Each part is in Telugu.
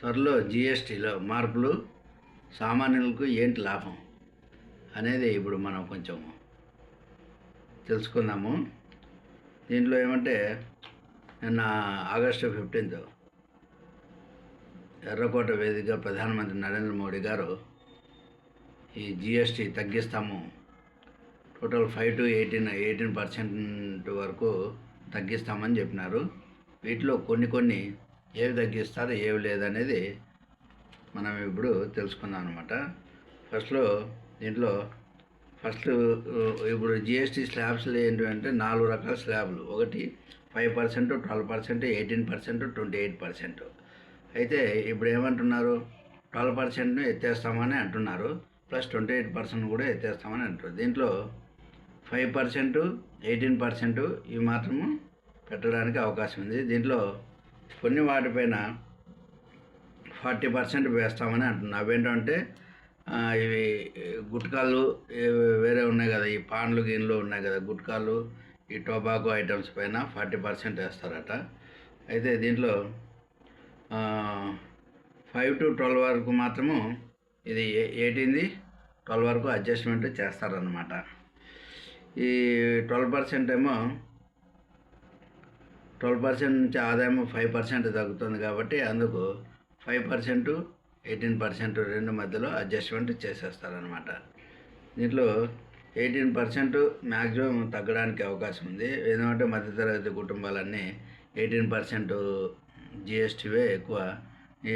త్వరలో జిఎస్టీలో మార్పులు సామాన్యులకు ఏంటి లాభం అనేది ఇప్పుడు మనం కొంచెం తెలుసుకుందాము. దీంట్లో ఏమంటే నిన్న ఆగస్టు 15 ఎర్రకోట వేదికగా ప్రధానమంత్రి నరేంద్ర మోడీ గారు ఈ జిఎస్టీ తగ్గిస్తాము, టోటల్ 5 to 18% వరకు తగ్గిస్తామని చెప్పినారు. వీటిలో కొన్ని ఏవి తగ్గిస్తారు, ఏవి లేదనేది మనం ఇప్పుడు తెలుసుకుందాం అనమాట. దీంట్లో ఇప్పుడు జిఎస్టీ స్లాబ్స్లో ఏంటంటే 4 రకాల స్లాబ్లు. ఒకటి 5%, 12%, 18%, 28%. అయితే ఇప్పుడు ఏమంటున్నారు, 12% ఎత్తేస్తామని అంటున్నారు, ప్లస్ 28% కూడా ఎత్తేస్తామని అంటారు. దీంట్లో 5%, 18% ఇవి మాత్రము పెట్టడానికి అవకాశం ఉంది. దీంట్లో కొన్ని వాటిపైన 40% వేస్తామని అంటున్నారు. అవేంటంటే ఇవి గుట్కాలు వేరే ఉన్నాయి కదా, ఈ పాన్లు గిన్లు ఉన్నాయి కదా, గుట్కాలు, ఈ టొబాకో ఐటమ్స్ పైన 40% వేస్తారట. అయితే దీంట్లో 5 to 12 వరకు మాత్రము ఇది 18, 12 వరకు అడ్జస్ట్మెంట్ చేస్తారనమాట. ఈ 12% ఏమో 12% నుంచి ఆదాయం 5% తగ్గుతుంది కాబట్టి అందుకు 5%, 18% రెండు మధ్యలో అడ్జస్ట్మెంట్ చేసేస్తారనమాట. దీంట్లో 18% మ్యాక్సిమం తగ్గడానికి అవకాశం ఉంది. ఎందుకంటే మధ్యతరగతి కుటుంబాలన్నీ 18% జిఎస్టీవే ఎక్కువ ఈ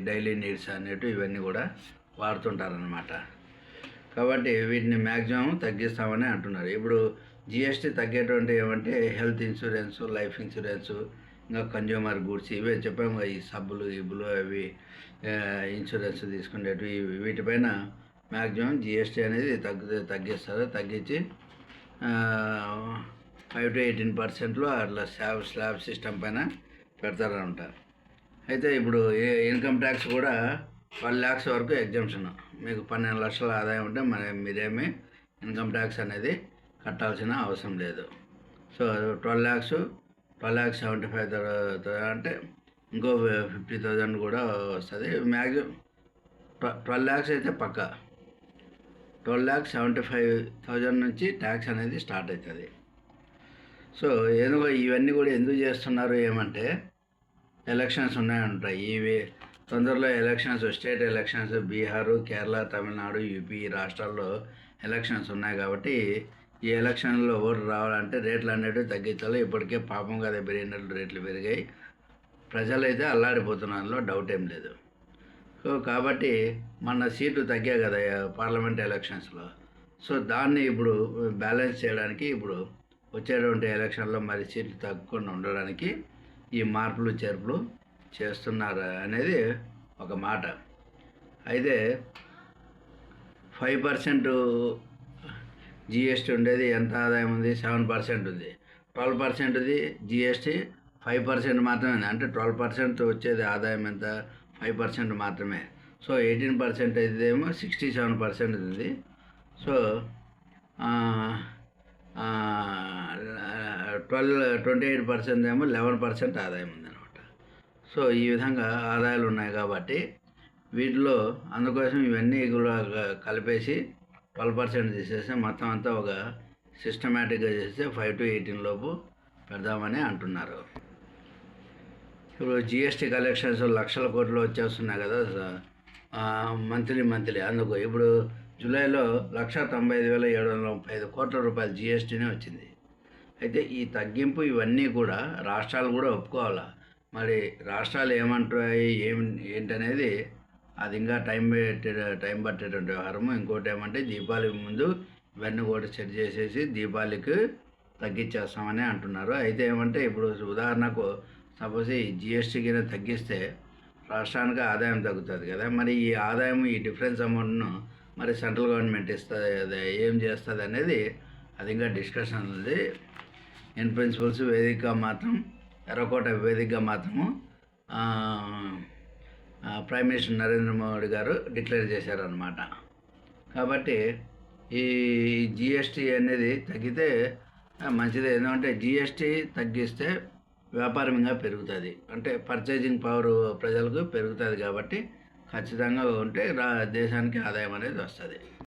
డైలీ నీడ్స్ అనేటు ఇవన్నీ కూడా వాడుతుంటారనమాట. కాబట్టి వీటిని మ్యాక్సిమం తగ్గిస్తామని అంటున్నారు. ఇప్పుడు జిఎస్టీ తగ్గేటువంటి ఏమంటే హెల్త్ ఇన్సూరెన్స్, లైఫ్ ఇన్సూరెన్స్, ఇంకా కన్జ్యూమర్ గుడ్స్ ఇవే చెప్పాము, ఈ సబ్బులు గిబ్బులు అవి ఇన్సూరెన్స్ తీసుకునేవి, వీటిపైన మ్యాక్సిమం జిఎస్టీ అనేది తగ్గిస్తారు. తగ్గించి 5 to 18%లో అట్లా స్లాబ్ సిస్టమ్ పైన పెడతారనమాట. అయితే ఇప్పుడు ఇన్కమ్ ట్యాక్స్ కూడా 12 lakhs వరకు ఎగ్జామ్షన్. మీకు 12 లక్షల ఆదాయం ఉంటే మీరేమీ ఇన్కమ్ ట్యాక్స్ అనేది కట్టాల్సిన అవసరం లేదు. సో 12,75,000 అంటే ఇంకో 50,000 కూడా వస్తుంది. మ్యాక్సిమం 12 lakhs అయితే పక్క 12,75,000 నుంచి ట్యాక్స్ అనేది స్టార్ట్ అవుతుంది. సో ఇవన్నీ కూడా ఎందుకు చేస్తున్నారు ఏమంటే ఎలక్షన్స్ ఉన్నాయంటాయి. ఇవి తొందరలో elections, state elections, Bihar, Kerala, Tamil Nadu, UP రాష్ట్రాల్లో ఎలక్షన్స్ ఉన్నాయి కాబట్టి ఈ ఎలక్షన్లో ఓటు రావాలంటే రేట్లు అనేవి తగ్గించాలి. ఇప్పటికే పాపం కదా బిర్యానీలు రేట్లు పెరిగాయి, ప్రజలైతే అల్లాడిపోతున్నారు, డౌట్ ఏం లేదు. సో కాబట్టి మన సీట్లు తగ్గాయి కదా పార్లమెంట్ ఎలక్షన్స్లో. సో దాన్ని ఇప్పుడు బ్యాలెన్స్ చేయడానికి ఇప్పుడు వచ్చేటువంటి ఎలక్షన్లో మరి సీట్లు తగ్గకుండా ఉండడానికి ఈ మార్పులు చేర్పులు చేస్తున్నారు అనేది ఒక మాట. అయితే 5% జిఎస్టీ ఉండేది, ఎంత ఆదాయం ఉంది, 7% ఉంది. 12%ది జిఎస్టీ 5% మాత్రమే ఉంది. అంటే 12% వచ్చేది ఆదాయం ఎంత, 5% మాత్రమే. సో 18% అయితేమో 67% ఉంది. సో 28% ఏమో 11% ఆదాయం ఉందన్నమాట. సో ఈ విధంగా ఆదాయాలు ఉన్నాయి కాబట్టి వీటిలో అందుకోసం ఇవన్నీ కూడా కలిపేసి 12% తీసేస్తే మొత్తం అంతా ఒక సిస్టమేటిక్గా చేస్తే 5 to 18 లోపు పెడదామని అంటున్నారు. ఇప్పుడు జిఎస్టీ కలెక్షన్స్ లక్షల కోట్లు వచ్చేస్తున్నాయి కదా మంత్లీ. అందుకు ఇప్పుడు జూలైలో 195,735 కోట్ల రూపాయలు జిఎస్టీనే వచ్చింది. అయితే ఈ తగ్గింపు ఇవన్నీ కూడా రాష్ట్రాలు కూడా ఒప్పుకోవాలా. మరి రాష్ట్రాలు ఏమంటాయి ఏంటనేది అది ఇంకా టైం పట్టేటువంటి వ్యవహారము. ఇంకోటి ఏమంటే దీపావళికి ముందు ఇవన్నీ కూడా సెట్ చేసేసి దీపావళికి తగ్గించేస్తామని అంటున్నారు. అయితే ఏమంటే ఇప్పుడు ఉదాహరణకు సపోజ్ ఈ జిఎస్టీ కింద తగ్గిస్తే రాష్ట్రానికి ఆదాయం తగ్గుతుంది కదా, మరి ఈ ఆదాయం ఈ డిఫరెన్స్ అమౌంట్ను మరి సెంట్రల్ గవర్నమెంట్ ఇస్తుంది, ఏం చేస్తుంది అనేది అది ఇంకా డిస్కషన్ ఉంది. ఇన్ ప్రిన్సిపల్స్ వేదికగా మాత్రం ఎర్రకోట వేదికగా మాత్రము ప్రైమ్ మినిస్టర్ నరేంద్ర మోడీ గారు డిక్లేర్ చేశారనమాట. కాబట్టి ఈ జిఎస్టీ అనేది తగ్గితే మంచిది. ఎందుకంటే జిఎస్టీ తగ్గిస్తే వ్యాపారంగా పెరుగుతుంది. అంటే పర్చేజింగ్ పవర్ ప్రజలకు పెరుగుతుంది కాబట్టి ఖచ్చితంగా ఉంటే దేశానికి ఆదాయం అనేది వస్తుంది.